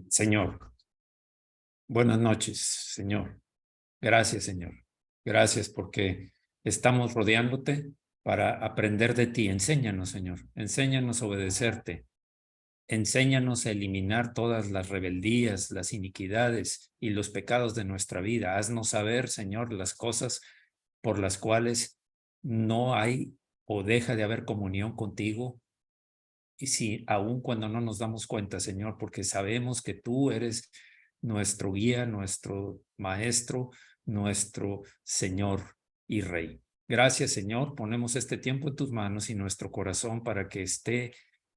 Señor, buenas noches, Señor. Gracias, Señor. Gracias porque estamos rodeándote para aprender de ti. Enséñanos, Señor. Enséñanos a obedecerte. Enséñanos a eliminar todas las rebeldías, las iniquidades y los pecados de nuestra vida. Haznos saber, Señor, las cosas por las cuales no hay o deja de haber comunión contigo. Y sí, aun cuando no nos damos cuenta, Señor, porque sabemos que tú eres nuestro guía, nuestro maestro, nuestro Señor y Rey. Gracias, Señor. Ponemos este tiempo en tus manos y nuestro corazón para que esté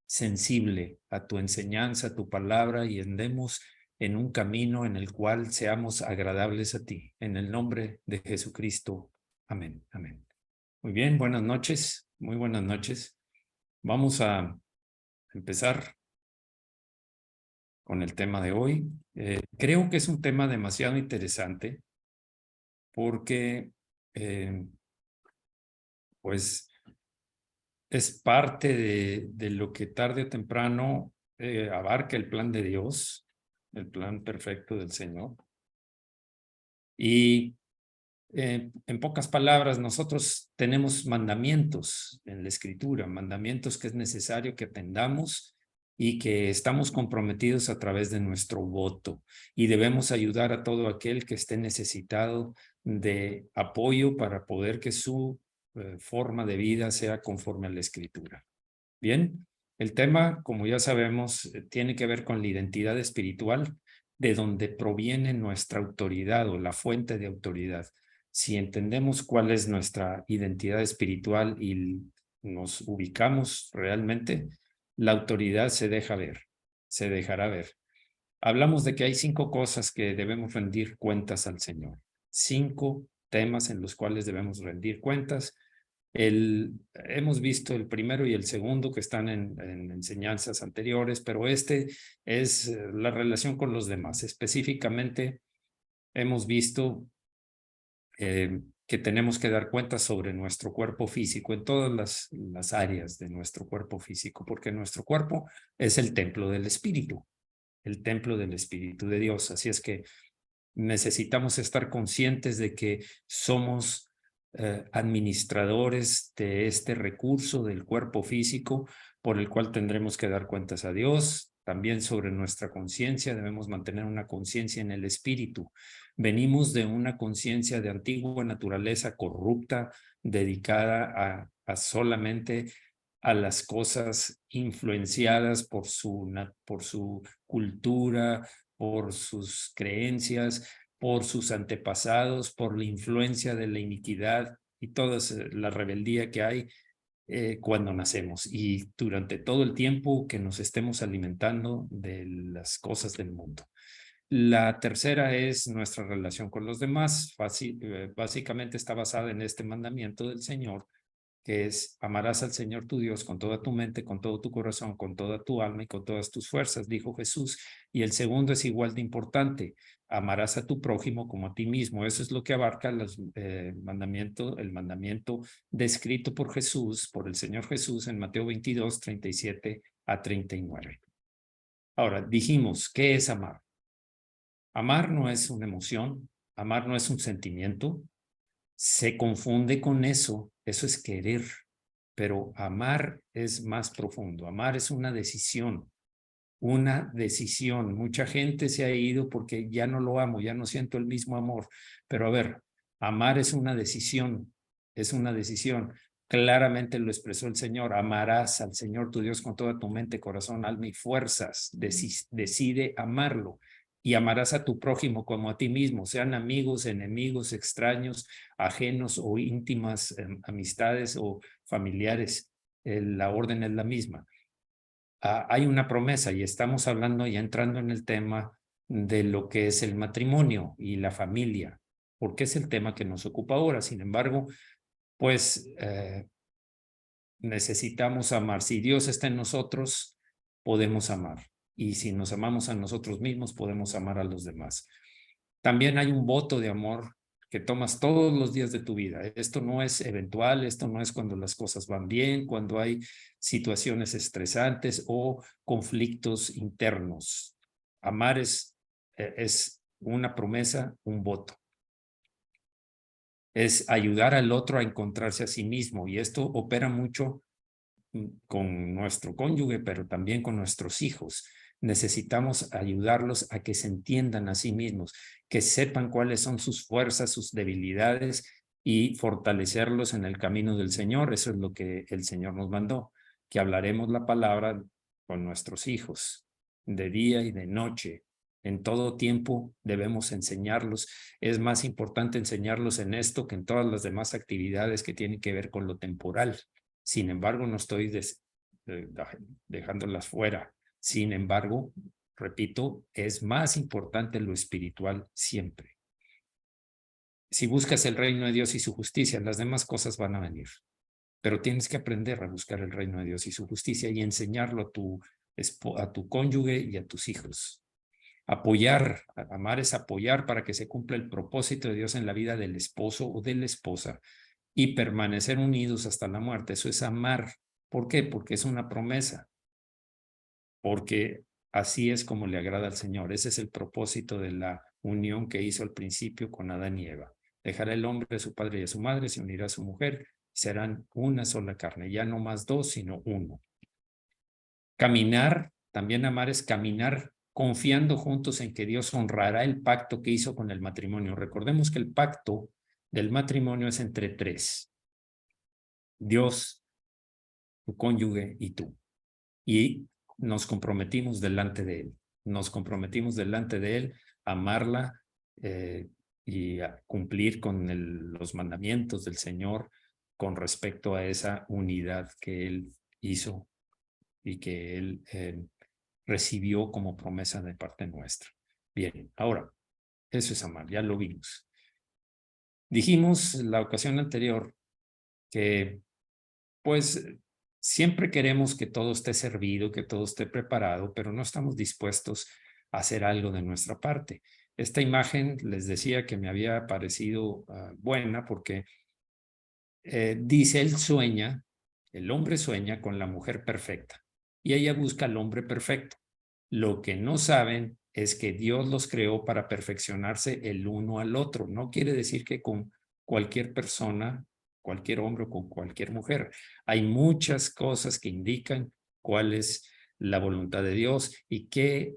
sensible a tu enseñanza, a tu palabra y andemos en un camino en el cual seamos agradables a ti. En el nombre de Jesucristo. Amén. Amén. Muy bien, buenas noches. Muy buenas noches. Vamos a empezar con el tema de hoy. Creo que es un tema demasiado interesante porque pues es parte de lo que tarde o temprano abarca el plan de Dios, el plan perfecto del Señor. Y en pocas palabras, nosotros tenemos mandamientos en la Escritura, mandamientos que es necesario que atendamos y que estamos comprometidos a través de nuestro voto. Y debemos ayudar a todo aquel que esté necesitado de apoyo para poder que su forma de vida sea conforme a la Escritura. Bien, el tema, como ya sabemos, tiene que ver con la identidad espiritual, de donde proviene nuestra autoridad o la fuente de autoridad. Si entendemos cuál es nuestra identidad espiritual y nos ubicamos realmente, la autoridad se deja ver, se dejará ver. Hablamos de que hay 5 cosas que debemos rendir cuentas al Señor. 5 temas en los cuales debemos rendir cuentas. Hemos visto el primero y el segundo que están en enseñanzas anteriores, pero este es la relación con los demás. Específicamente, hemos visto que tenemos que dar cuenta sobre nuestro cuerpo físico en todas las áreas de nuestro cuerpo físico, porque nuestro cuerpo es el templo del Espíritu de Dios. Así es que necesitamos estar conscientes de que somos administradores de este recurso del cuerpo físico por el cual tendremos que dar cuentas a Dios. También sobre nuestra conciencia, debemos mantener una conciencia en el espíritu. Venimos de una conciencia de antigua naturaleza corrupta, dedicada a solamente a las cosas influenciadas por su cultura, por sus creencias, por sus antepasados, por la influencia de la iniquidad y toda la rebeldía que hay cuando nacemos y durante todo el tiempo que nos estemos alimentando de las cosas del mundo. La tercera es nuestra relación con los demás. Básicamente está basada en este mandamiento del Señor, que es: amarás al Señor tu Dios con toda tu mente, con todo tu corazón, con toda tu alma y con todas tus fuerzas, dijo Jesús. Y el segundo es igual de importante: amarás a tu prójimo como a ti mismo. Eso es lo que abarca el mandamiento descrito por Jesús, por el Señor Jesús en Mateo 22, 37 a 39. Ahora, dijimos, ¿qué es amar? Amar no es una emoción, amar no es un sentimiento. Se confunde con eso es querer, pero amar es más profundo. Amar es una decisión, una decisión. Mucha gente se ha ido porque ya no lo amo, ya no siento el mismo amor. Pero a ver, amar es una decisión, es una decisión. Claramente lo expresó el Señor: amarás al Señor tu Dios con toda tu mente, corazón, alma y fuerzas. Decide amarlo. Y amarás a tu prójimo como a ti mismo, sean amigos, enemigos, extraños, ajenos o íntimas amistades o familiares. La orden es la misma. Hay una promesa y estamos hablando ya entrando en el tema de lo que es el matrimonio y la familia, porque es el tema que nos ocupa ahora. Sin embargo, pues necesitamos amar. Si Dios está en nosotros, podemos amar. Y si nos amamos a nosotros mismos, podemos amar a los demás. También hay un voto de amor que tomas todos los días de tu vida. Esto no es eventual, esto no es cuando las cosas van bien, cuando hay situaciones estresantes o conflictos internos. amar es una promesa, un voto. Es ayudar al otro a encontrarse a sí mismo, y esto opera mucho con nuestro cónyuge, pero también con nuestros hijos. Necesitamos ayudarlos a que se entiendan a sí mismos, que sepan cuáles son sus fuerzas, sus debilidades, y fortalecerlos en el camino del Señor. Eso es lo que el Señor nos mandó, que hablaremos la palabra con nuestros hijos, de día y de noche. En todo tiempo debemos enseñarlos. Es más importante enseñarlos en esto que en todas las demás actividades que tienen que ver con lo temporal. Sin embargo, no estoy dejándolas fuera. Sin embargo, repito, es más importante lo espiritual siempre. Si buscas el reino de Dios y su justicia, las demás cosas van a venir. Pero tienes que aprender a buscar el reino de Dios y su justicia y enseñarlo a tu cónyuge y a tus hijos. Apoyar, amar es apoyar para que se cumpla el propósito de Dios en la vida del esposo o de la esposa, y permanecer unidos hasta la muerte. Eso es amar. ¿Por qué? Porque es una promesa. Porque así es como le agrada al Señor. Ese es el propósito de la unión que hizo al principio con Adán y Eva. Dejará el hombre a su padre y a su madre, se unirá a su mujer, y serán una sola carne. Ya no más dos, sino uno. Caminar, también amar es caminar confiando juntos en que Dios honrará el pacto que hizo con el matrimonio. Recordemos que el pacto del matrimonio es entre tres: Dios, tu cónyuge y tú. Y nos comprometimos delante de Él. Nos comprometimos delante de Él a amarla y a cumplir con los mandamientos del Señor con respecto a esa unidad que Él hizo y que Él recibió como promesa de parte nuestra. Bien, ahora, eso es amar, ya lo vimos. Dijimos la ocasión anterior que pues siempre queremos que todo esté servido, que todo esté preparado, pero no estamos dispuestos a hacer algo de nuestra parte. Esta imagen les decía que me había parecido buena porque dice, el hombre sueña con la mujer perfecta y ella busca al hombre perfecto. Lo que no saben es que Dios los creó para perfeccionarse el uno al otro. No quiere decir que con cualquier persona, cualquier hombre o con cualquier mujer. Hay muchas cosas que indican cuál es la voluntad de Dios y qué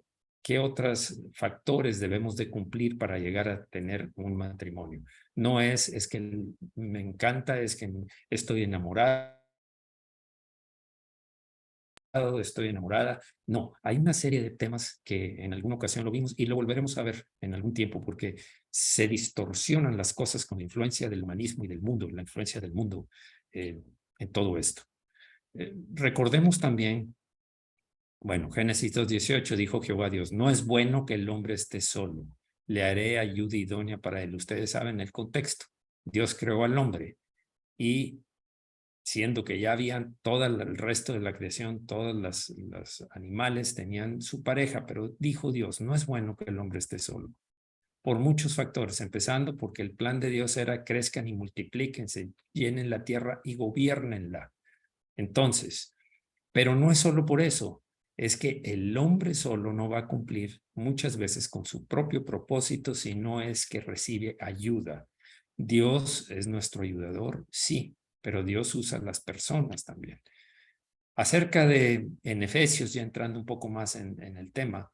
otros factores debemos de cumplir para llegar a tener un matrimonio. No es que me encanta, es que estoy enamorada, estoy enamorada. No, hay una serie de temas que en alguna ocasión lo vimos y lo volveremos a ver en algún tiempo porque se distorsionan las cosas con la influencia del humanismo y del mundo, la influencia del mundo en todo esto. Recordemos también, bueno, Génesis 2:18 dijo Jehová Dios, no es bueno que el hombre esté solo, le haré ayuda idónea para él. Ustedes saben el contexto. Dios creó al hombre y siendo que ya habían todo el resto de la creación, todos los animales tenían su pareja, pero dijo Dios, no es bueno que el hombre esté solo, por muchos factores, empezando porque el plan de Dios era crezcan y multiplíquense, llenen la tierra y gobiernenla. Entonces, pero no es solo por eso, es que el hombre solo no va a cumplir muchas veces con su propio propósito si no es que recibe ayuda. Dios es nuestro ayudador, sí, pero Dios usa las personas también. Acerca en Efesios, ya entrando un poco más en el tema,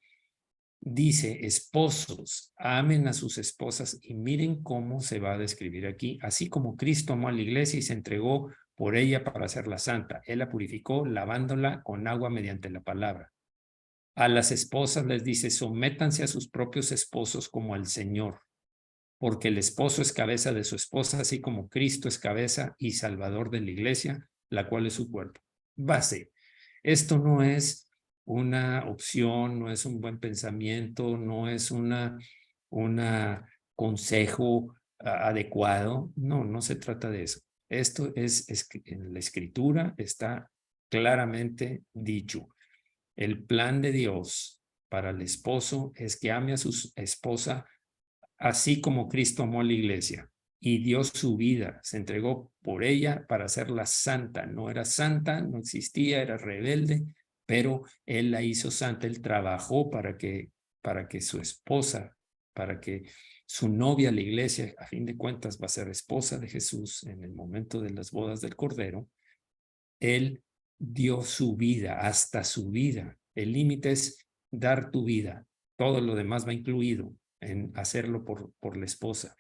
dice, esposos, amen a sus esposas, y miren cómo se va a describir aquí, así como Cristo amó a la iglesia y se entregó por ella para hacerla santa. Él la purificó lavándola con agua mediante la palabra. A las esposas les dice, sométanse a sus propios esposos como al Señor, porque el esposo es cabeza de su esposa, así como Cristo es cabeza y salvador de la iglesia, la cual es su cuerpo. Base. Esto no es una opción, no es un buen pensamiento, no es una consejo adecuado. No, no se trata de eso. Esto es en la escritura está claramente dicho. El plan de Dios para el esposo es que ame a su esposa así como Cristo amó a la iglesia y dio su vida, se entregó por ella para hacerla santa. No era santa, no existía, era rebelde, pero Él la hizo santa, Él trabajó para que para que su esposa, para que su novia, la iglesia, a fin de cuentas va a ser esposa de Jesús en el momento de las bodas del Cordero, Él dio su vida, hasta su vida. El límite es dar tu vida. Todo lo demás va incluido en hacerlo por la esposa.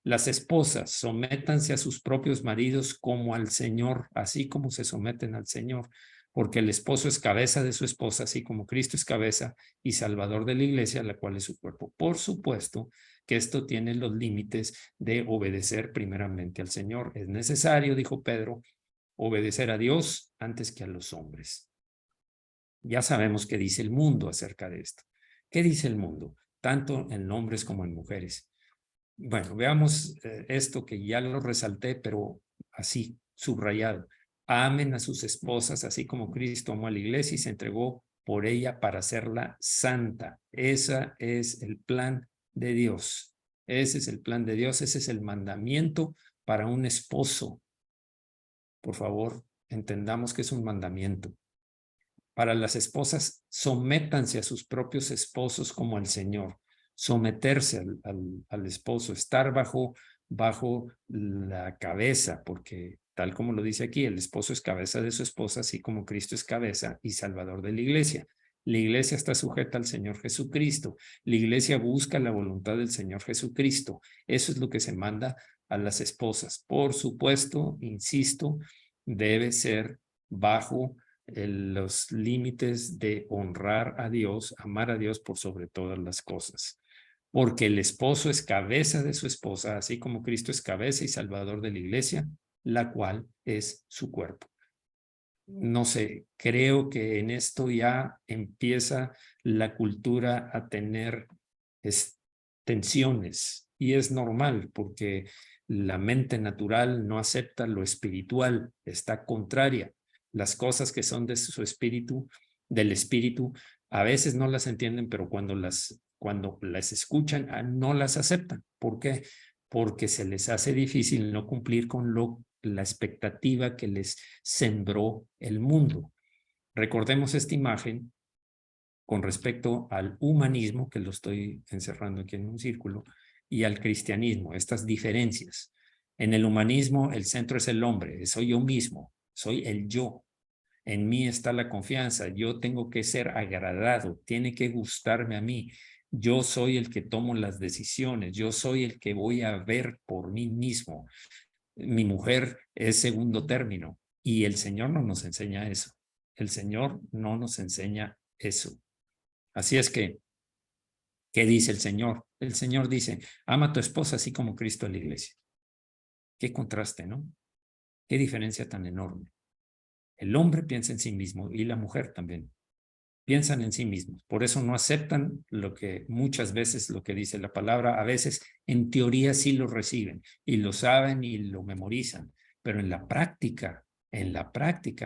Las esposas, sométanse a sus propios maridos como al Señor, así como se someten al Señor, porque el esposo es cabeza de su esposa, así como Cristo es cabeza y salvador de la iglesia, la cual es su cuerpo. Por supuesto que esto tiene los límites de obedecer primeramente al Señor. Es necesario, dijo Pedro, obedecer a Dios antes que a los hombres. Ya sabemos qué dice el mundo acerca de esto. ¿Qué dice el mundo? Tanto en hombres como en mujeres. Bueno, veamos esto que ya lo resalté, pero así, subrayado. Amen a sus esposas, así como Cristo amó a la iglesia y se entregó por ella para hacerla santa. Ese es el plan de Dios. Ese es el plan de Dios, ese es el mandamiento para un esposo. Por favor, entendamos que es un mandamiento. Para las esposas, sométanse a sus propios esposos como al Señor. Someterse al esposo, estar bajo la cabeza, porque tal como lo dice aquí, el esposo es cabeza de su esposa, así como Cristo es cabeza y salvador de la iglesia. La iglesia está sujeta al Señor Jesucristo. La iglesia busca la voluntad del Señor Jesucristo. Eso es lo que se manda a las esposas. Por supuesto, insisto, debe ser bajo los límites de honrar a Dios, amar a Dios por sobre todas las cosas. Porque el esposo es cabeza de su esposa, así como Cristo es cabeza y salvador de la iglesia, la cual es su cuerpo. No sé, creo que en esto ya empieza la cultura a tener tensiones y es normal porque la mente natural no acepta lo espiritual, está contraria. Las cosas que son de su espíritu, del espíritu, a veces no las entienden, pero cuando las escuchan, no las aceptan. ¿Por qué? Porque se les hace difícil no cumplir con la expectativa que les sembró el mundo. Recordemos esta imagen con respecto al humanismo, que lo estoy encerrando aquí en un círculo, y al cristianismo, estas diferencias. En el humanismo, el centro es el hombre, soy yo mismo, soy el yo. En mí está la confianza, yo tengo que ser agradado, tiene que gustarme a mí. Yo soy el que tomo las decisiones, yo soy el que voy a ver por mí mismo. Mi mujer es segundo término y el Señor no nos enseña eso. El Señor no nos enseña eso. Así es que, ¿qué dice el Señor? El Señor dice, ama a tu esposa así como Cristo a la iglesia. Qué contraste, ¿no? Qué diferencia tan enorme. El hombre piensa en sí mismo y la mujer también. Piensan en sí mismos. Por eso no aceptan lo que muchas veces lo que dice la palabra. A veces en teoría sí lo reciben y lo saben y lo memorizan, pero en la práctica,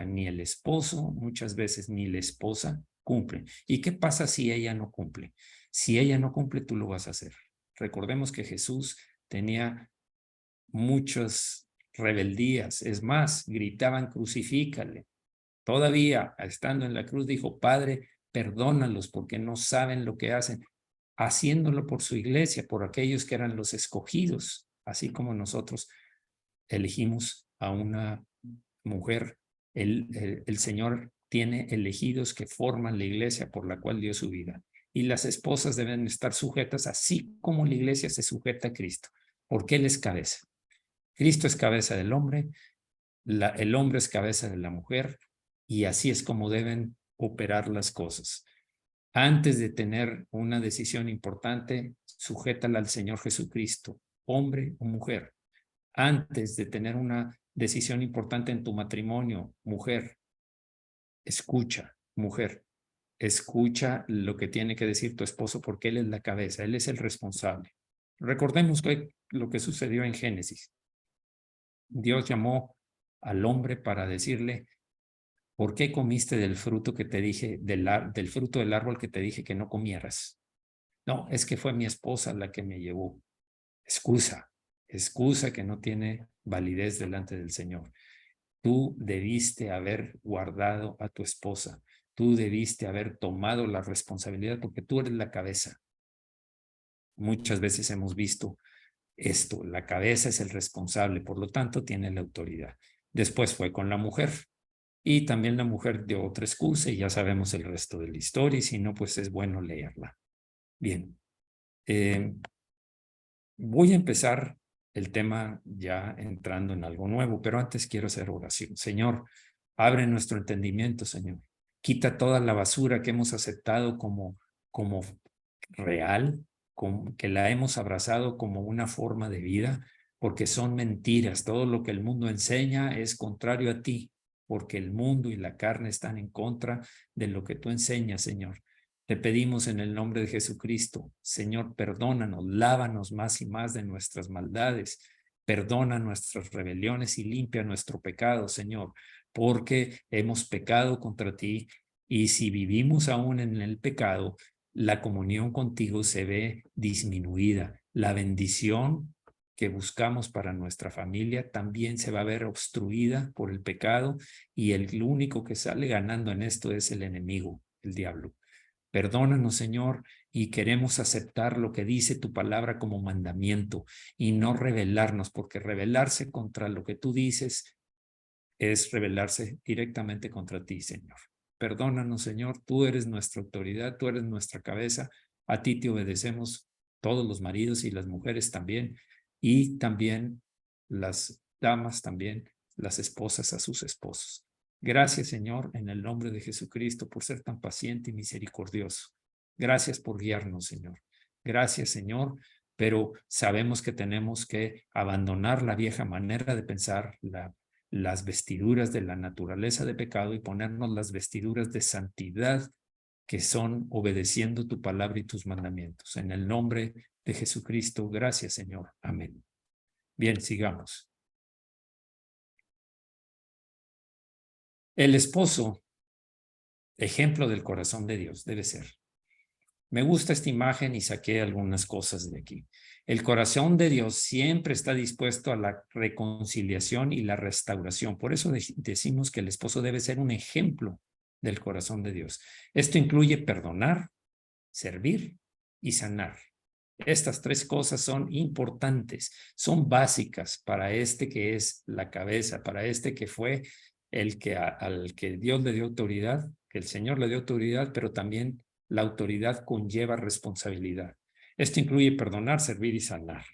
ni el esposo muchas veces ni la esposa cumplen. ¿Y qué pasa si ella no cumple? Si ella no cumple, tú lo vas a hacer. Recordemos que Jesús tenía muchas rebeldías. Es más, gritaban, crucifícale. Todavía, estando en la cruz, dijo, Padre, perdónalos porque no saben lo que hacen, haciéndolo por su iglesia, por aquellos que eran los escogidos, así como nosotros elegimos a una mujer. El Señor tiene elegidos que forman la iglesia por la cual dio su vida. Y las esposas deben estar sujetas así como la iglesia se sujeta a Cristo, porque Él es cabeza. Cristo es cabeza del hombre, el hombre es cabeza de la mujer, y así es como deben operar las cosas. Antes de tener una decisión importante, sujétala al Señor Jesucristo, hombre o mujer. Antes de tener una decisión importante en tu matrimonio, mujer, escucha, mujer, escucha lo que tiene que decir tu esposo porque él es la cabeza, él es el responsable. Recordemos lo que sucedió en Génesis. Dios llamó al hombre para decirle, ¿por qué comiste del fruto que te dije, del fruto del árbol que te dije que no comieras? No, es que fue mi esposa la que me llevó. Excusa que no tiene validez delante del Señor. Tú debiste haber guardado a tu esposa. Tú debiste haber tomado la responsabilidad porque tú eres la cabeza. muchas veces hemos visto esto, la cabeza es el responsable, por lo tanto tiene la autoridad. Después fue con la mujer y también la mujer dio otra excusa y ya sabemos el resto de la historia y si no, pues es bueno leerla. Bien, voy a empezar el tema ya entrando en algo nuevo, pero antes quiero hacer oración. Señor, abre nuestro entendimiento, Señor. Quita toda la basura que hemos aceptado como real, que la hemos abrazado como una forma de vida, porque son mentiras. Todo lo que el mundo enseña es contrario a ti, porque el mundo y la carne están en contra de lo que tú enseñas, Señor. Te pedimos en el nombre de Jesucristo, Señor, perdónanos, lávanos más y más de nuestras maldades, perdona nuestras rebeliones y limpia nuestro pecado, Señor, porque hemos pecado contra ti y si vivimos aún en el pecado, la comunión contigo se ve disminuida. La bendición que buscamos para nuestra familia también se va a ver obstruida por el pecado y el único que sale ganando en esto es el enemigo, el diablo. Perdónanos, Señor, y queremos aceptar lo que dice tu palabra como mandamiento y no rebelarnos, porque rebelarse contra lo que tú dices es rebelarse directamente contra ti, Señor. Perdónanos, Señor, tú eres nuestra autoridad, tú eres nuestra cabeza, a ti te obedecemos todos los maridos y las mujeres también, y también las damas también, las esposas a sus esposos. Gracias, Señor, en el nombre de Jesucristo, por ser tan paciente y misericordioso. Gracias por guiarnos, Señor. Gracias, Señor, pero sabemos que tenemos que abandonar la vieja manera de pensar, las vestiduras de la naturaleza de pecado y ponernos las vestiduras de santidad que son obedeciendo tu palabra y tus mandamientos. En el nombre de Jesucristo, gracias, Señor. Amén. Bien, sigamos. El esposo, ejemplo del corazón de Dios, debe ser. Me gusta esta imagen y saqué algunas cosas de aquí. El corazón de Dios siempre está dispuesto a la reconciliación y la restauración. Por eso decimos que el esposo debe ser un ejemplo del corazón de Dios. Esto incluye perdonar, servir y sanar. Estas tres cosas son importantes, son básicas para este que es la cabeza, para este que fue el que al que Dios le dio autoridad, que el Señor le dio autoridad, pero también la autoridad conlleva responsabilidad. Esto incluye perdonar, servir y sanar.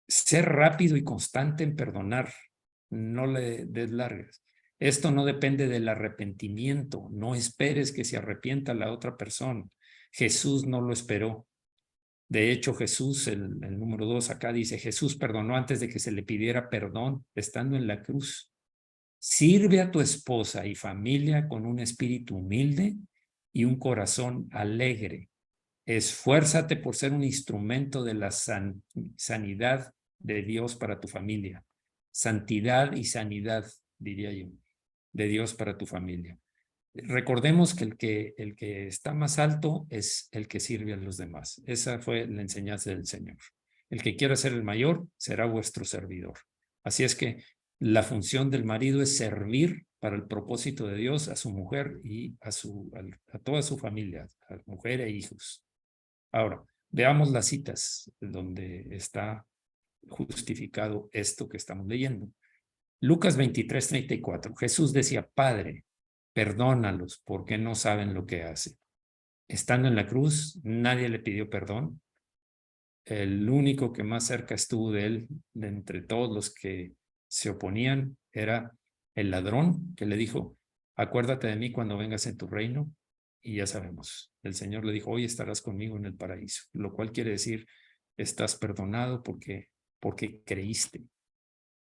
Ser rápido y constante en perdonar, no le des largas. Esto no depende del arrepentimiento, no esperes que se arrepienta la otra persona. Jesús no lo esperó. De hecho, Jesús, el número 2 acá dice, Jesús perdonó antes de que se le pidiera perdón, estando en la cruz. Sirve a tu esposa y familia con un espíritu humilde y un corazón alegre. Esfuérzate por ser un instrumento de la sanidad de Dios para tu familia. Santidad y sanidad, diría yo, de Dios para tu familia. Recordemos que el que está más alto es el que sirve a los demás. Esa fue la enseñanza del Señor. El que quiera ser el mayor será vuestro servidor. Así es que la función del marido es servir para el propósito de Dios a su mujer y a toda su familia, a mujer e hijos. Ahora, veamos las citas donde está justificado esto que estamos leyendo. Lucas 23:34. Jesús decía, Padre, perdónalos porque no saben lo que hacen. Estando en la cruz, nadie le pidió perdón. El único que más cerca estuvo de él, de entre todos los que se oponían, era el ladrón que le dijo, acuérdate de mí cuando vengas en tu reino. Y ya sabemos, el Señor le dijo, hoy estarás conmigo en el paraíso, lo cual quiere decir, estás perdonado porque creíste.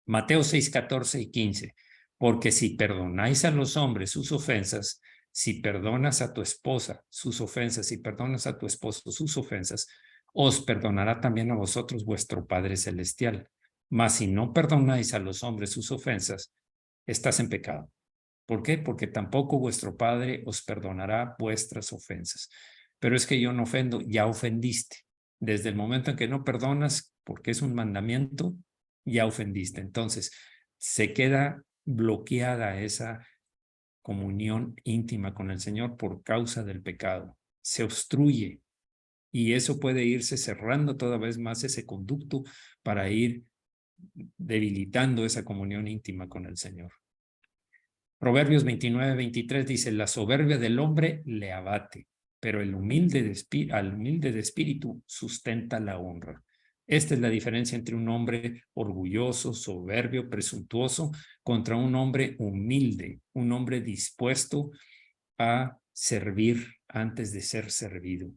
Mateo 6:14 y 15. Porque si perdonáis a los hombres sus ofensas, si perdonas a tu esposa sus ofensas, si perdonas a tu esposo sus ofensas, os perdonará también a vosotros vuestro Padre Celestial. Mas si no perdonáis a los hombres sus ofensas, estás en pecado. ¿Por qué? Porque tampoco vuestro Padre os perdonará vuestras ofensas. Pero es que yo no ofendo, ya ofendiste. Desde el momento en que no perdonas, porque es un mandamiento, ya ofendiste. Entonces, se queda bloqueada esa comunión íntima con el Señor por causa del pecado. Se obstruye Y eso puede irse cerrando toda vez más ese conducto para ir debilitando esa comunión íntima con el Señor. Proverbios 29-23 dice, la soberbia del hombre le abate, pero al humilde de espíritu sustenta la honra. Esta es la diferencia entre un hombre orgulloso, soberbio, presuntuoso, contra un hombre humilde, un hombre dispuesto a servir antes de ser servido.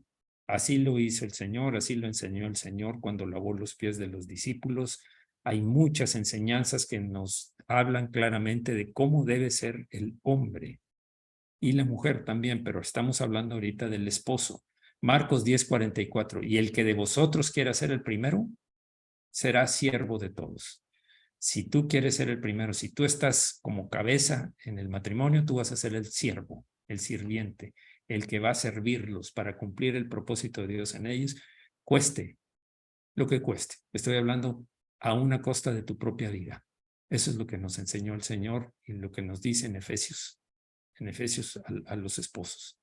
Así lo hizo el Señor, así lo enseñó el Señor cuando lavó los pies de los discípulos. Hay muchas enseñanzas que nos hablan claramente de cómo debe ser el hombre y la mujer también, pero estamos hablando ahorita del esposo. Marcos 10:44, y el que de vosotros quiera ser el primero, será siervo de todos. Si tú quieres ser el primero, si tú estás como cabeza en el matrimonio, tú vas a ser el siervo, el sirviente, el que va a servirlos para cumplir el propósito de Dios en ellos, cueste lo que cueste. Estoy hablando a una costa de tu propia vida. Eso es lo que nos enseñó el Señor y lo que nos dice en Efesios a los esposos.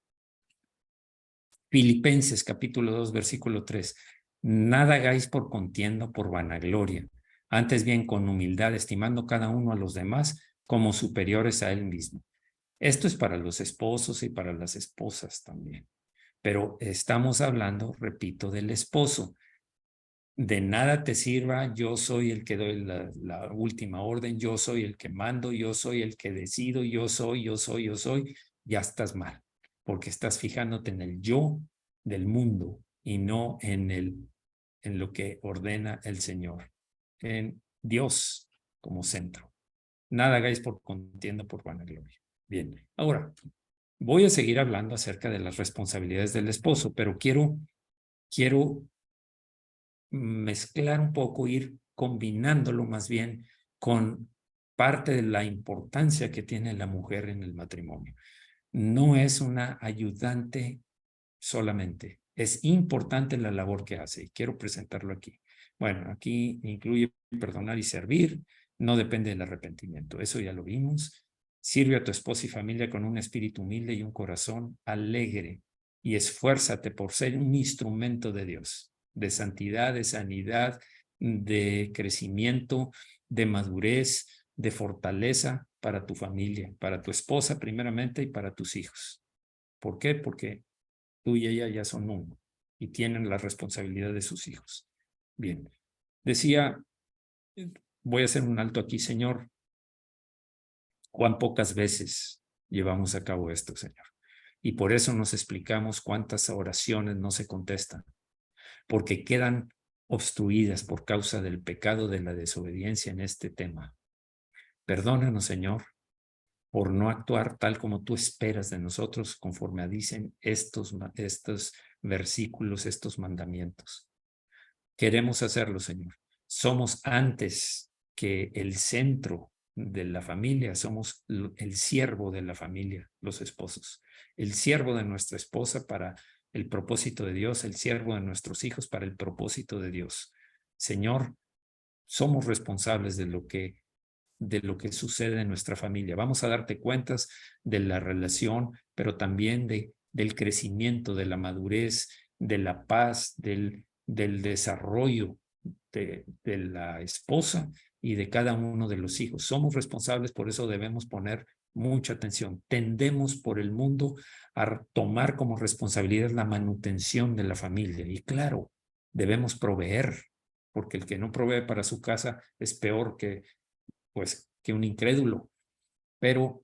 Filipenses capítulo 2, versículo 3. Nada hagáis por contienda o por vanagloria, antes bien con humildad, estimando cada uno a los demás como superiores a él mismo. Esto es para los esposos y para las esposas también. Pero estamos hablando, repito, del esposo. De nada te sirva, yo soy el que doy la última orden, yo soy el que mando, yo soy el que decido, yo soy, ya estás mal, porque estás fijándote en el yo del mundo y no en lo que ordena el Señor, en Dios como centro. Nada hagáis por contienda, por vanagloria. Bien, ahora voy a seguir hablando acerca de las responsabilidades del esposo, pero quiero mezclar un poco, ir combinándolo más bien con parte de la importancia que tiene la mujer en el matrimonio. No es una ayudante solamente, es importante la labor que hace y quiero presentarlo aquí. Bueno, aquí incluye perdonar y servir, no depende del arrepentimiento, eso ya lo vimos. Sirve a tu esposa y familia con un espíritu humilde y un corazón alegre y esfuérzate por ser un instrumento de Dios, de santidad, de sanidad, de crecimiento, de madurez, de fortaleza para tu familia, para tu esposa primeramente y para tus hijos. ¿Por qué? Porque tú y ella ya son uno y tienen la responsabilidad de sus hijos. Bien, decía, voy a hacer un alto aquí, Señor. Cuán pocas veces llevamos a cabo esto, Señor. Y por eso nos explicamos cuántas oraciones no se contestan, porque quedan obstruidas por causa del pecado de la desobediencia en este tema. Perdónanos, Señor, por no actuar tal como tú esperas de nosotros, conforme dicen estos versículos, estos mandamientos. Queremos hacerlo, Señor. Somos antes que el centro de la familia, somos el siervo de la familia, los esposos. El siervo de nuestra esposa para el propósito de Dios, el siervo de nuestros hijos para el propósito de Dios. Señor, somos responsables de lo que sucede en nuestra familia. Vamos a darte cuentas de la relación, pero también del crecimiento, de la madurez, de la paz, del desarrollo de la esposa y de cada uno de los hijos. Somos responsables, por eso debemos poner mucha atención. Tendemos por el mundo a tomar como responsabilidad la manutención de la familia. Y claro, debemos proveer, porque el que no provee para su casa es peor que un incrédulo. Pero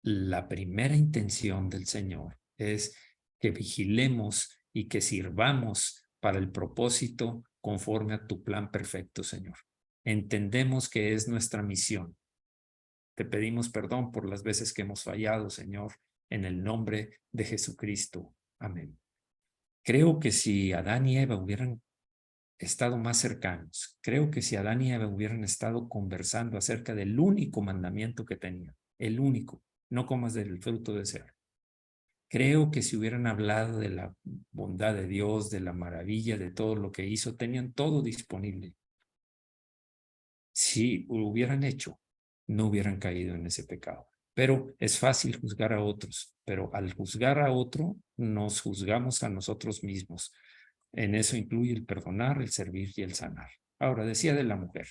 la primera intención del Señor es que vigilemos y que sirvamos para el propósito conforme a tu plan perfecto, Señor. Entendemos que es nuestra misión. Te pedimos perdón por las veces que hemos fallado, Señor, en el nombre de Jesucristo. Amén. Creo que si Adán y Eva hubieran estado más cercanos, creo que si Adán y Eva hubieran estado conversando acerca del único mandamiento que tenían, el único, no comas del fruto de ese árbol. Creo que si hubieran hablado de la bondad de Dios, de la maravilla, de todo lo que hizo, tenían todo disponible. Si lo hubieran hecho, no hubieran caído en ese pecado. pero es fácil juzgar a otros, pero al juzgar a otro nos juzgamos a nosotros mismos. En eso incluye el perdonar, el servir y el sanar. Ahora, decía de la mujer.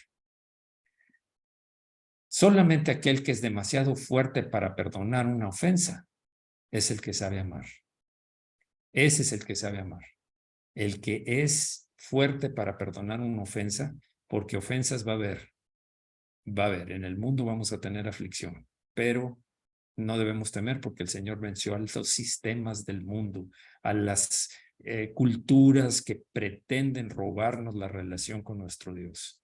Solamente aquel que es demasiado fuerte para perdonar una ofensa es el que sabe amar. Ese es el que sabe amar. El que es fuerte para perdonar una ofensa, porque ofensas va a haber. Va a haber. En el mundo vamos a tener aflicción, pero no debemos temer porque el Señor venció a los sistemas del mundo, a las culturas que pretenden robarnos la relación con nuestro Dios.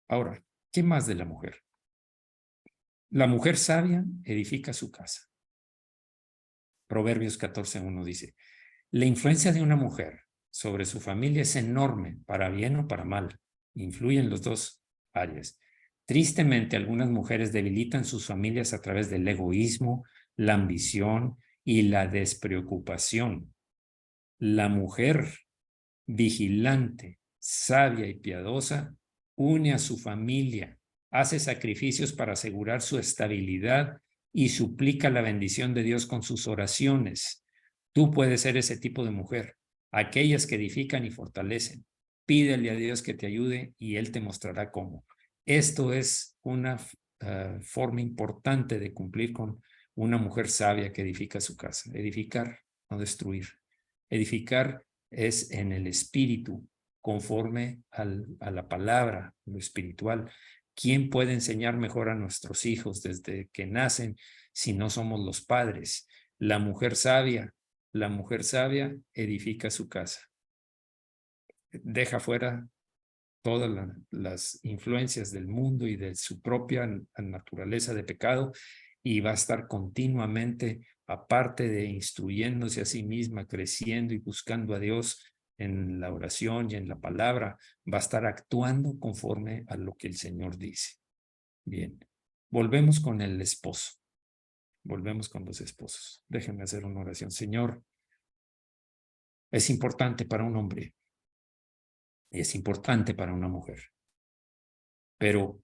Ahora, ¿qué más de la mujer? La mujer sabia edifica su casa. Proverbios 14:1 dice, la influencia de una mujer sobre su familia es enorme, para bien o para mal. Influyen los dos áreas. Tristemente, algunas mujeres debilitan sus familias a través del egoísmo, la ambición y la despreocupación. La mujer vigilante, sabia y piadosa une a su familia, hace sacrificios para asegurar su estabilidad y suplica la bendición de Dios con sus oraciones. Tú puedes ser ese tipo de mujer, aquellas que edifican y fortalecen. Pídele a Dios que te ayude y Él te mostrará cómo. Esto es una forma importante de cumplir con una mujer sabia que edifica su casa. Edificar, no destruir. Edificar es en el espíritu, conforme a la palabra, lo espiritual. ¿Quién puede enseñar mejor a nuestros hijos desde que nacen si no somos los padres? La mujer sabia edifica su casa. Deja fuera todas las influencias del mundo y de su propia naturaleza de pecado y va a estar continuamente, aparte de instruyéndose a sí misma, creciendo y buscando a Dios en la oración y en la palabra, va a estar actuando conforme a lo que el Señor dice. Bien, volvemos con el esposo. Volvemos con los esposos. Déjenme hacer una oración. Señor, es importante para un hombre, es importante para una mujer, pero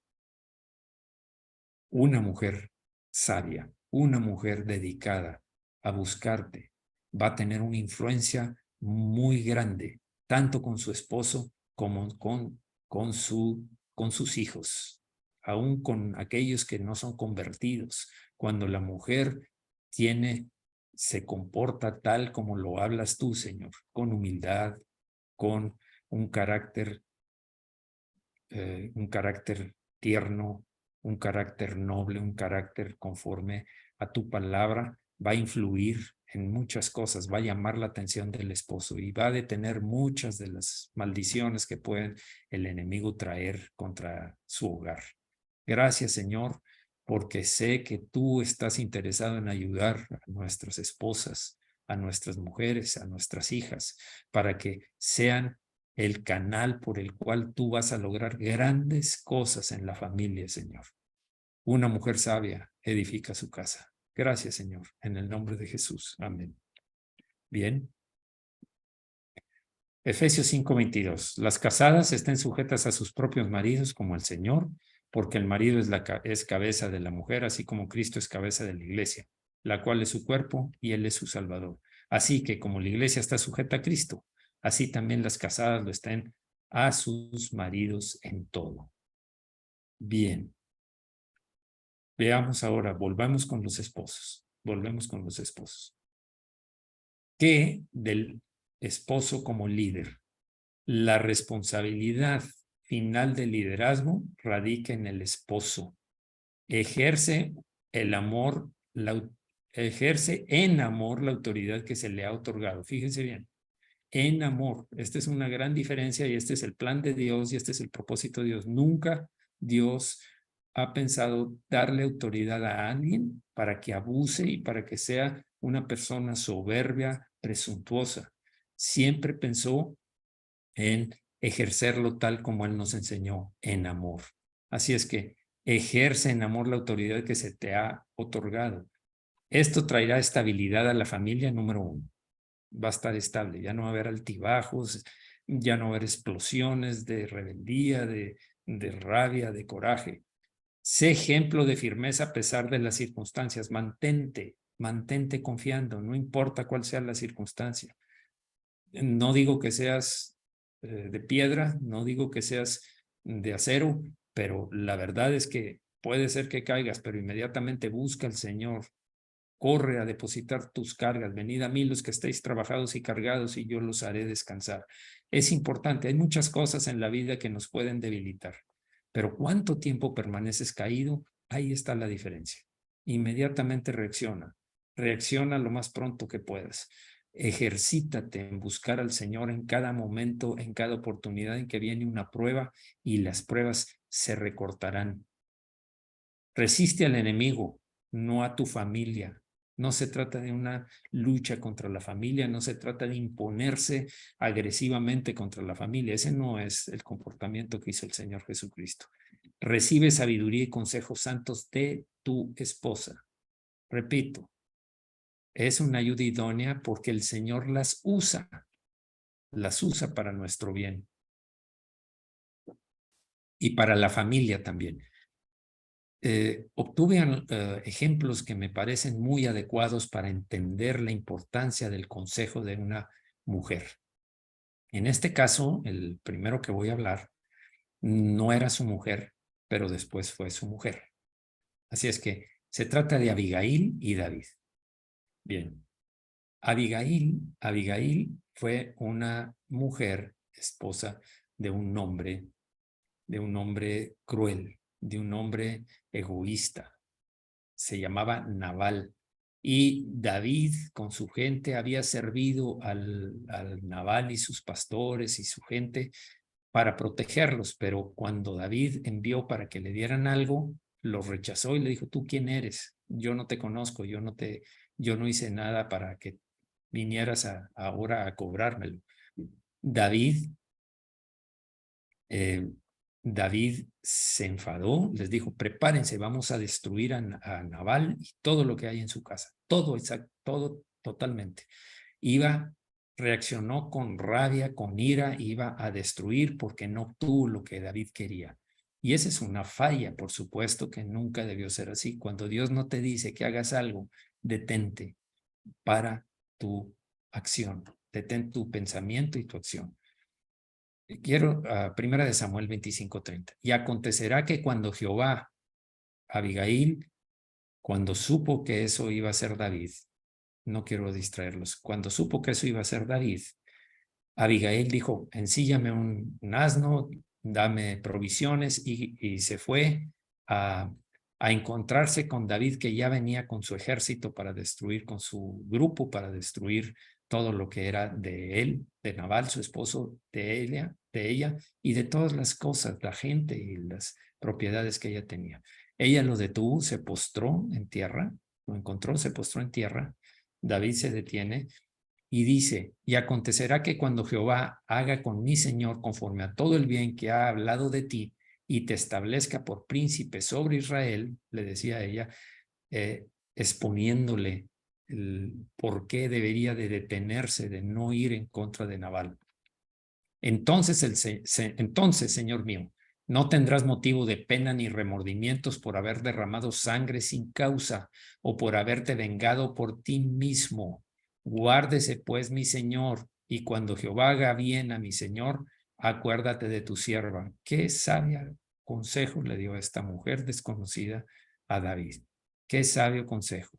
una mujer sabia, una mujer dedicada a buscarte, va a tener una influencia muy grande, tanto con su esposo como con sus hijos, aún con aquellos que no son convertidos. Cuando la mujer se comporta tal como lo hablas tú, Señor, con humildad, con un carácter tierno, un carácter noble, un carácter conforme a tu palabra, va a influir en muchas cosas, va a llamar la atención del esposo y va a detener muchas de las maldiciones que pueden el enemigo traer contra su hogar. Gracias, Señor, porque sé que tú estás interesado en ayudar a nuestras esposas, a nuestras mujeres, a nuestras hijas, para que sean el canal por el cual tú vas a lograr grandes cosas en la familia, Señor. Una mujer sabia edifica su casa. Gracias, Señor, en el nombre de Jesús. Amén. Bien. Efesios 5:22. Las casadas estén sujetas a sus propios maridos como el Señor, porque el marido es cabeza de la mujer, así como Cristo es cabeza de la iglesia, la cual es su cuerpo y Él es su Salvador. Así que como la iglesia está sujeta a Cristo, así también las casadas lo estén a sus maridos en todo. Bien. Veamos ahora, volvamos con los esposos. Volvemos con los esposos. ¿Qué del esposo como líder? La responsabilidad final del liderazgo radica en el esposo. Ejerce el amor, ejerce en amor la autoridad que se le ha otorgado. Fíjense bien, en amor. Esta es una gran diferencia y este es el plan de Dios y este es el propósito de Dios. Nunca Dios ha pensado darle autoridad a alguien para que abuse y para que sea una persona soberbia, presuntuosa. Siempre pensó en ejercerlo tal como Él nos enseñó, en amor. Así es que ejerce en amor la autoridad que se te ha otorgado. Esto traerá estabilidad a la familia, número uno. Va a estar estable, ya no va a haber altibajos, ya no va a haber explosiones de rebeldía, de rabia, de coraje. Sé ejemplo de firmeza a pesar de las circunstancias. Mantente confiando, no importa cuál sea la circunstancia. No digo que seas de piedra, no digo que seas de acero, pero la verdad es que puede ser que caigas, pero inmediatamente busca al Señor. Corre a depositar tus cargas. Venid a mí los que estéis trabajados y cargados y yo los haré descansar. Es importante. Hay muchas cosas en la vida que nos pueden debilitar, pero ¿cuánto tiempo permaneces caído? Ahí está la diferencia. Inmediatamente reacciona. Reacciona lo más pronto que puedas. Ejercítate en buscar al Señor en cada momento, en cada oportunidad en que viene una prueba, y las pruebas se recortarán. Resiste al enemigo, no a tu familia. No se trata de una lucha contra la familia, no se trata de imponerse agresivamente contra la familia. Ese no es el comportamiento que hizo el Señor Jesucristo. Recibe sabiduría y consejos santos de tu esposa. Repito, es una ayuda idónea porque el Señor las usa para nuestro bien y para la familia también. Obtuve ejemplos que me parecen muy adecuados para entender la importancia del consejo de una mujer. En este caso, el primero que voy a hablar no era su mujer, pero después fue su mujer. Así es que se trata de Abigail y David. Bien, Abigail fue una mujer, esposa de un hombre cruel, de un hombre egoísta. Se llamaba Nabal. Y David con su gente había servido al Nabal y sus pastores y su gente para protegerlos, pero cuando David envió para que le dieran algo, los rechazó y le dijo: ¿tú quién eres? Yo no te conozco, yo no hice nada para que vinieras ahora a cobrármelo. David se enfadó, les dijo: prepárense, vamos a destruir a Nabal y todo lo que hay en su casa, todo totalmente. Reaccionó con rabia, con ira, iba a destruir porque no obtuvo lo que David quería. Y esa es una falla, por supuesto, que nunca debió ser así. Cuando Dios no te dice que hagas algo, detente para tu acción, detén tu pensamiento y tu acción. Quiero primera de Samuel 25:30. Y acontecerá que cuando Jehová, Abigail, cuando supo que eso iba a ser David, no quiero distraerlos, cuando supo que eso iba a ser David, Abigail dijo: ensíllame un asno, dame provisiones, y se fue a, a encontrarse con David, que ya venía con su ejército para destruir, con su grupo para destruir todo lo que era de él, de Nabal, su esposo, de ella y de todas las cosas, la gente y las propiedades que ella tenía. Ella lo detuvo, se postró en tierra, lo encontró, se postró en tierra. David se detiene y dice: y acontecerá que cuando Jehová haga con mi Señor conforme a todo el bien que ha hablado de ti, y te establezca por príncipe sobre Israel, le decía a ella, exponiéndole el por qué debería de detenerse, de no ir en contra de Nabal. Entonces, entonces, Señor mío, no tendrás motivo de pena ni remordimientos por haber derramado sangre sin causa, o por haberte vengado por ti mismo. Guárdese pues mi Señor, y cuando Jehová haga bien a mi Señor, acuérdate de tu sierva. Qué sabia consejo le dio a esta mujer desconocida a David. Qué sabio consejo.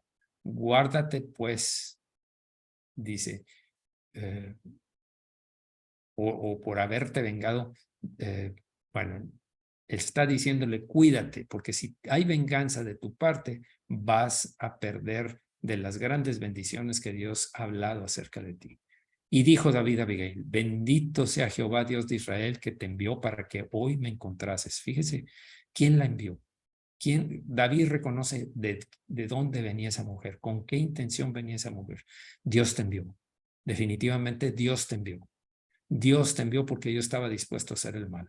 Guárdate pues, dice, o por haberte vengado. Bueno, está diciéndole: cuídate, porque si hay venganza de tu parte, vas a perder de las grandes bendiciones que Dios ha hablado acerca de ti. Y dijo David a Abigail: bendito sea Jehová Dios de Israel, que te envió para que hoy me encontrases. Fíjese, ¿quién la envió? David reconoce de dónde venía esa mujer, con qué intención venía esa mujer. Dios te envió. Definitivamente Dios te envió. Dios te envió porque yo estaba dispuesto a hacer el mal.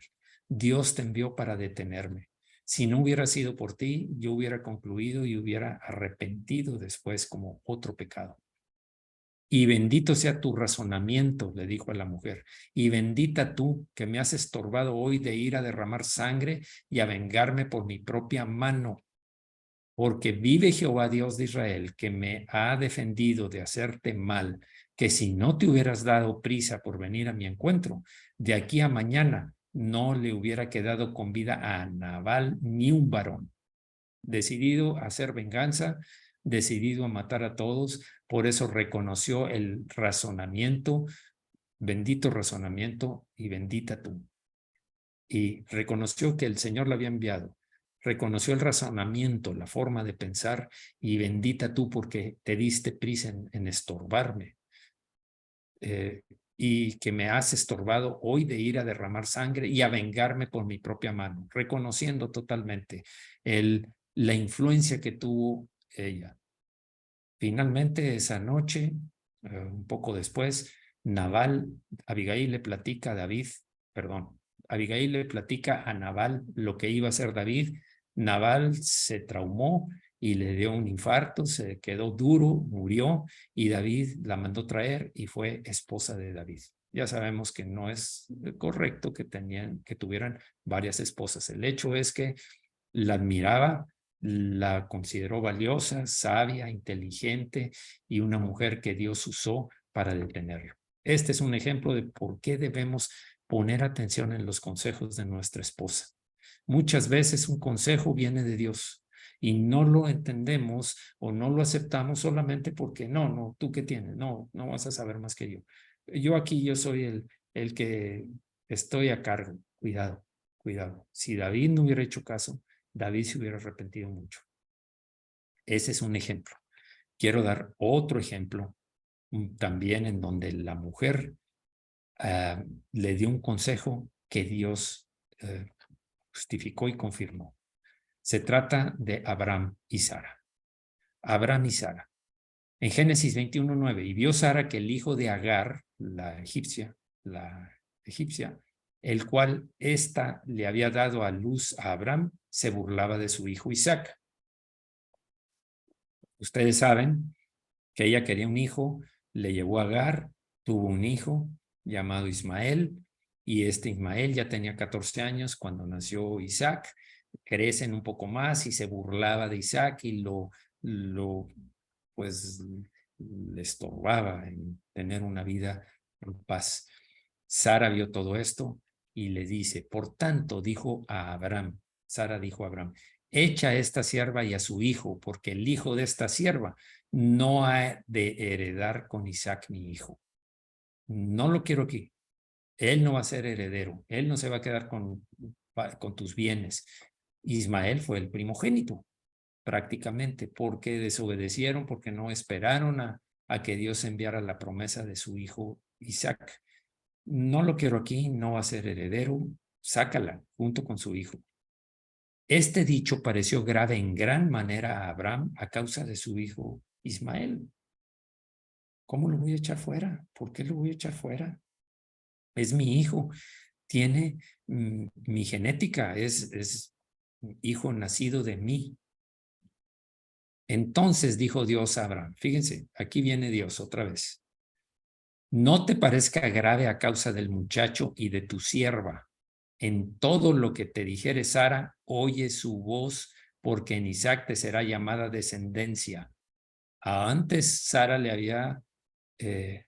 Dios te envió para detenerme. Si no hubiera sido por ti, yo hubiera concluido y hubiera arrepentido después como otro pecado. Y bendito sea tu razonamiento, le dijo a la mujer, y bendita tú que me has estorbado hoy de ir a derramar sangre y a vengarme por mi propia mano. Porque vive Jehová Dios de Israel, que me ha defendido de hacerte mal, que si no te hubieras dado prisa por venir a mi encuentro, de aquí a mañana no le hubiera quedado con vida a Nabal ni un varón. Decidido a hacer venganza, decidido a matar a todos, por eso reconoció el razonamiento, bendito razonamiento y bendita tú. Y reconoció que el Señor la había enviado. Reconoció el razonamiento, la forma de pensar, y bendita tú porque te diste prisa en estorbarme. Y que me has estorbado hoy de ir a derramar sangre y a vengarme por mi propia mano, reconociendo totalmente la influencia que tuvo ella. Finalmente, esa noche, un poco después, Abigail le platica a David, perdón, Abigail le platica a Nabal lo que iba a hacer David. Nabal se traumó y le dio un infarto, se quedó duro, murió, y David la mandó traer y fue esposa de David. Ya sabemos que no es correcto que tuvieran varias esposas. El hecho es que la admiraba, la consideró valiosa, sabia, inteligente y una mujer que Dios usó para detenerlo. Este es un ejemplo de por qué debemos poner atención en los consejos de nuestra esposa. Muchas veces un consejo viene de Dios y no lo entendemos o no lo aceptamos solamente porque no, tú qué tienes, no vas a saber más que yo. Yo soy el que estoy a cargo. Cuidado, cuidado. Si David no hubiera hecho caso, David se hubiera arrepentido mucho. Ese es un ejemplo. Quiero dar otro ejemplo también en donde la mujer le dio un consejo que Dios justificó y confirmó. Se trata de Abraham y Sara. Abraham y Sara. En Génesis 21:9, y vio Sara que el hijo de Agar, la egipcia, el cual ésta le había dado a luz a Abraham, se burlaba de su hijo Isaac. Ustedes saben que ella quería un hijo, le llevó a Agar, tuvo un hijo llamado Ismael, y este Ismael ya tenía 14 años cuando nació Isaac. Crecen un poco más y se burlaba de Isaac y pues le estorbaba en tener una vida en paz. Sara vio todo esto y le dice, por tanto, Sara dijo a Abraham, echa a esta sierva y a su hijo, porque el hijo de esta sierva no ha de heredar con Isaac mi hijo. No lo quiero aquí. Él no va a ser heredero. Él no se va a quedar con tus bienes. Ismael fue el primogénito, prácticamente, porque desobedecieron, porque no esperaron a que Dios enviara la promesa de su hijo Isaac. No lo quiero aquí, no va a ser heredero, sácala junto con su hijo. Este dicho pareció grave en gran manera a Abraham a causa de su hijo Ismael. ¿Cómo lo voy a echar fuera? ¿Por qué lo voy a echar fuera? Es mi hijo, tiene mi genética, es hijo nacido de mí. Entonces dijo Dios a Abraham, fíjense, aquí viene Dios otra vez. No te parezca grave a causa del muchacho y de tu sierva. En todo lo que te dijere Sara, oye su voz, porque en Isaac te será llamada descendencia. Antes Sara le había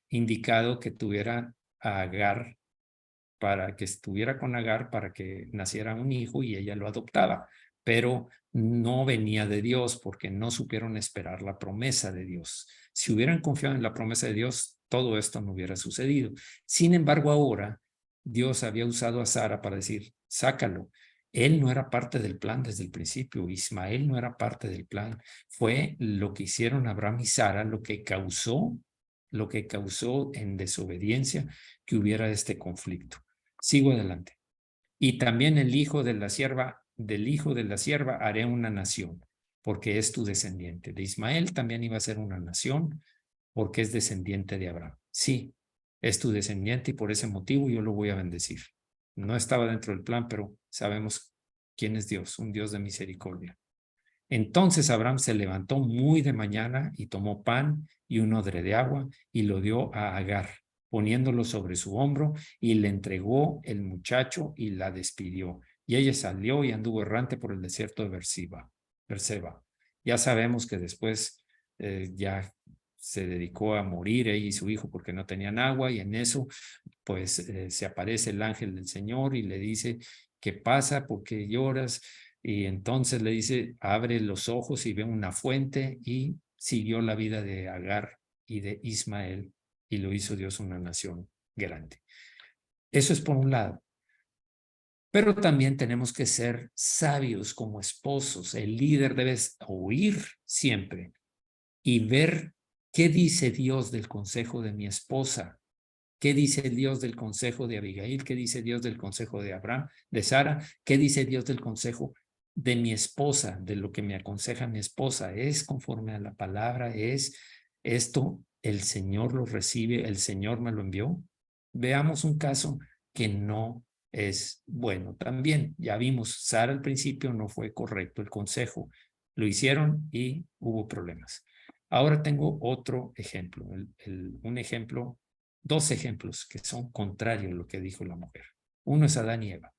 indicado que tuviera a Agar, para que estuviera con Agar, para que naciera un hijo y ella lo adoptaba, pero no venía de Dios porque no supieron esperar la promesa de Dios. Si hubieran confiado en la promesa de Dios, todo esto no hubiera sucedido. Sin embargo, ahora Dios había usado a Sara para decir, sácalo. Él no era parte del plan desde el principio. Ismael no era parte del plan. Fue lo que hicieron Abraham y Sara lo que causó en desobediencia que hubiera este conflicto. Sigo adelante. Y también del hijo de la sierva haré una nación, porque es tu descendiente. De Ismael también iba a ser una nación, porque es descendiente de Abraham. Sí, es tu descendiente y por ese motivo yo lo voy a bendecir. No estaba dentro del plan, pero sabemos quién es Dios, un Dios de misericordia. Entonces Abraham se levantó muy de mañana y tomó pan y un odre de agua y lo dio a Agar, poniéndolo sobre su hombro, y le entregó el muchacho y la despidió. Y ella salió y anduvo errante por el desierto de Berseba. Ya sabemos que después ya se dedicó a morir ella y su hijo porque no tenían agua, y en eso pues se aparece el ángel del Señor y le dice: ¿qué pasa? ¿Por qué lloras? Y entonces le dice: abre los ojos y ve una fuente, y siguió la vida de Agar y de Ismael, y lo hizo Dios una nación grande. Eso es por un lado. Pero también tenemos que ser sabios como esposos. El líder debe oír siempre y ver qué dice Dios del consejo de mi esposa, qué dice Dios del consejo de Abigail, qué dice Dios del consejo de Abraham, de Sara, qué dice Dios del consejo de mi esposa, de lo que me aconseja mi esposa. ¿Es conforme a la palabra? ¿Es esto el Señor lo recibe, el Señor me lo envió? Veamos un caso que no es bueno. También ya vimos, Sara al principio no fue correcto el consejo, lo hicieron y hubo problemas. Ahora tengo otro ejemplo, un ejemplo, dos ejemplos que son contrarios a lo que dijo la mujer. Uno es Adán y Eva.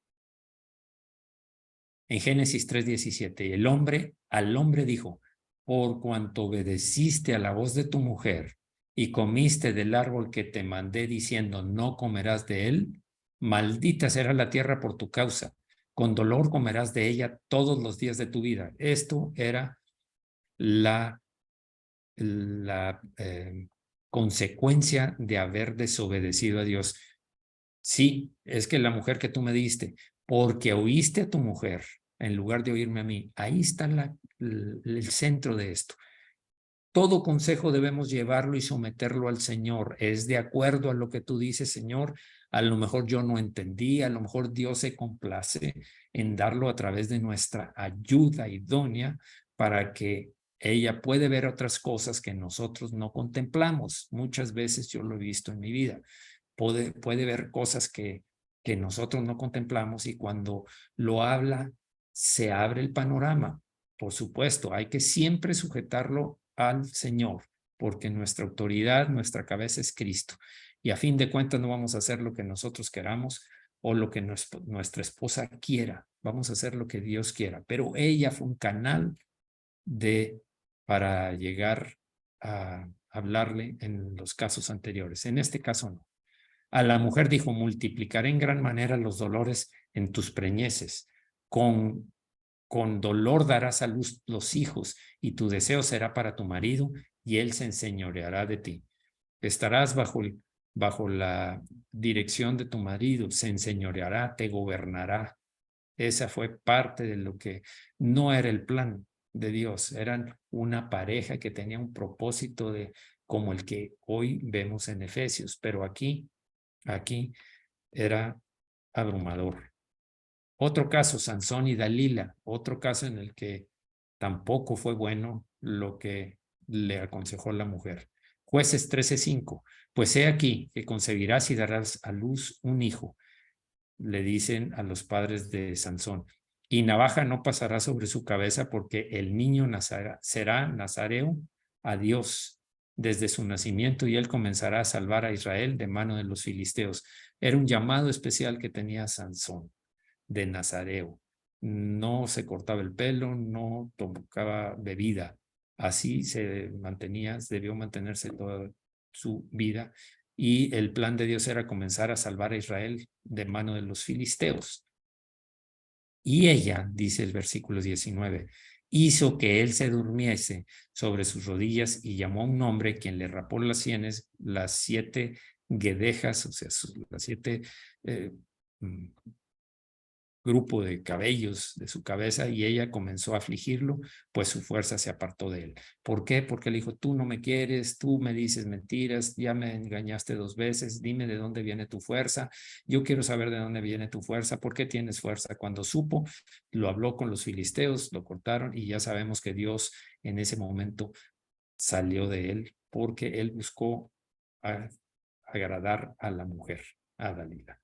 En Génesis 3:17, el hombre al hombre dijo: por cuanto obedeciste a la voz de tu mujer y comiste del árbol que te mandé diciendo no comerás de él, maldita será la tierra por tu causa, con dolor comerás de ella todos los días de tu vida. Esto era la consecuencia de haber desobedecido a Dios. Sí, es que la mujer que tú me diste, porque oíste a tu mujer en lugar de oírme a mí, ahí está el centro de esto. Todo consejo debemos llevarlo y someterlo al Señor. Es de acuerdo a lo que tú dices, Señor. A lo mejor yo no entendí, a lo mejor Dios se complace en darlo a través de nuestra ayuda idónea para que ella puede ver otras cosas que nosotros no contemplamos. Muchas veces yo lo he visto en mi vida. Puede ver cosas que nosotros no contemplamos, y cuando lo habla, se abre el panorama. Por supuesto, hay que siempre sujetarlo al Señor, porque nuestra autoridad, nuestra cabeza es Cristo. Y a fin de cuentas no vamos a hacer lo que nosotros queramos o lo que nuestra esposa quiera. Vamos a hacer lo que Dios quiera. Pero ella fue un canal para llegar a hablarle en los casos anteriores. En este caso no. A la mujer dijo: multiplicaré en gran manera los dolores en tus preñeces. Con dolor darás a luz los hijos, y tu deseo será para tu marido, y él se enseñoreará de ti. Estarás bajo la dirección de tu marido, se enseñoreará, te gobernará. Esa fue parte de lo que no era el plan de Dios. Eran una pareja que tenía un propósito como el que hoy vemos en Efesios, pero aquí era abrumador. Otro caso, Sansón y Dalila, otro caso en el que tampoco fue bueno lo que le aconsejó la mujer. Jueces 13:5, pues he aquí que concebirás y darás a luz un hijo, le dicen a los padres de Sansón, y navaja no pasará sobre su cabeza, porque el niño será nazareo a Dios desde su nacimiento, y él comenzará a salvar a Israel de mano de los filisteos. Era un llamado especial que tenía Sansón de nazareo. No se cortaba el pelo, no tomaba bebida. Así debió mantenerse toda su vida. Y el plan de Dios era comenzar a salvar a Israel de mano de los filisteos. Y ella, dice el versículo 19, hizo que él se durmiese sobre sus rodillas, y llamó a un hombre, quien le rapó las sienes, las 7 guedejas, o sea, las 7 grupo de cabellos de su cabeza, y ella comenzó a afligirlo, pues su fuerza se apartó de él. ¿Por qué? Porque le dijo: tú no me quieres, tú me dices mentiras, ya me engañaste 2 veces, dime de dónde viene tu fuerza, yo quiero saber de dónde viene tu fuerza, ¿por qué tienes fuerza? Cuando supo, lo habló con los filisteos, lo cortaron, y ya sabemos que Dios en ese momento salió de él, porque él buscó agradar a la mujer, a Dalila.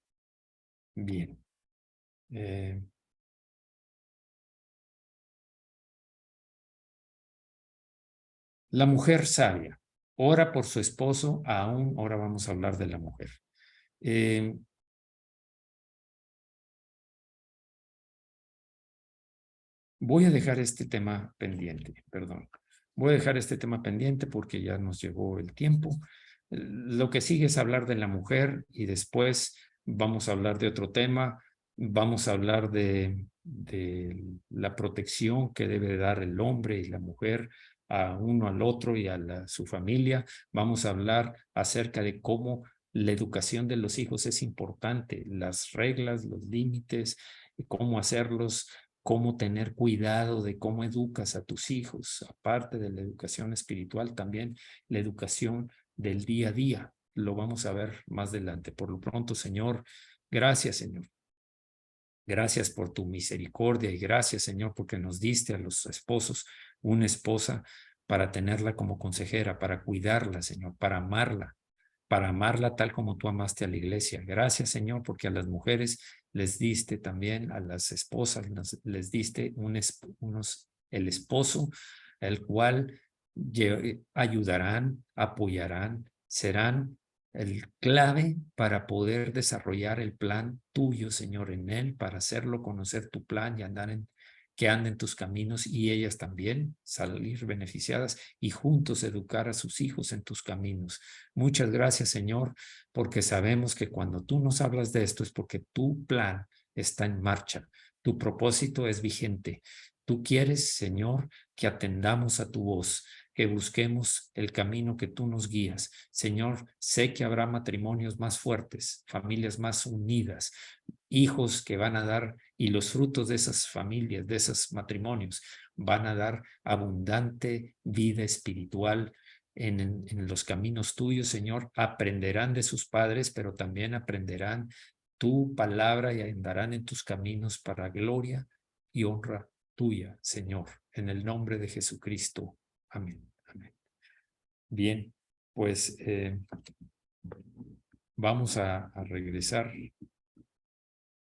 Bien. La mujer sabia ora por su esposo, aún ahora vamos a hablar de la mujer. Voy a dejar este tema pendiente, perdón. Voy a dejar este tema pendiente porque ya nos llegó el tiempo. Lo que sigue es hablar de la mujer y después vamos a hablar de otro tema. Vamos a hablar de la protección que debe dar el hombre y la mujer a uno al otro y a su familia. Vamos a hablar acerca de cómo la educación de los hijos es importante, las reglas, los límites, cómo hacerlos, cómo tener cuidado de cómo educas a tus hijos, aparte de la educación espiritual, también la educación del día a día. Lo vamos a ver más adelante. Por lo pronto, Señor, gracias, Señor. Gracias por tu misericordia y gracias, Señor, porque nos diste a los esposos una esposa para tenerla como consejera, para cuidarla, Señor, para amarla tal como tú amaste a la iglesia. Gracias, Señor, porque a las mujeres les diste también, a las esposas les diste el esposo, el cual ayudarán, apoyarán, serán el clave para poder desarrollar el plan tuyo, Señor, en él, para hacerlo conocer tu plan y que anden tus caminos y ellas también salir beneficiadas y juntos educar a sus hijos en tus caminos. Muchas gracias, Señor, porque sabemos que cuando tú nos hablas de esto es porque tu plan está en marcha, tu propósito es vigente. Tú quieres, Señor, que atendamos a tu voz, que busquemos el camino que tú nos guías. Señor, sé que habrá matrimonios más fuertes, familias más unidas, hijos que van a dar, y los frutos de esas familias, de esos matrimonios, van a dar abundante vida espiritual en los caminos tuyos, Señor. Aprenderán de sus padres, pero también aprenderán tu palabra y andarán en tus caminos para gloria y honra tuya, Señor, en el nombre de Jesucristo. Amén. Amén. Bien, pues vamos a regresar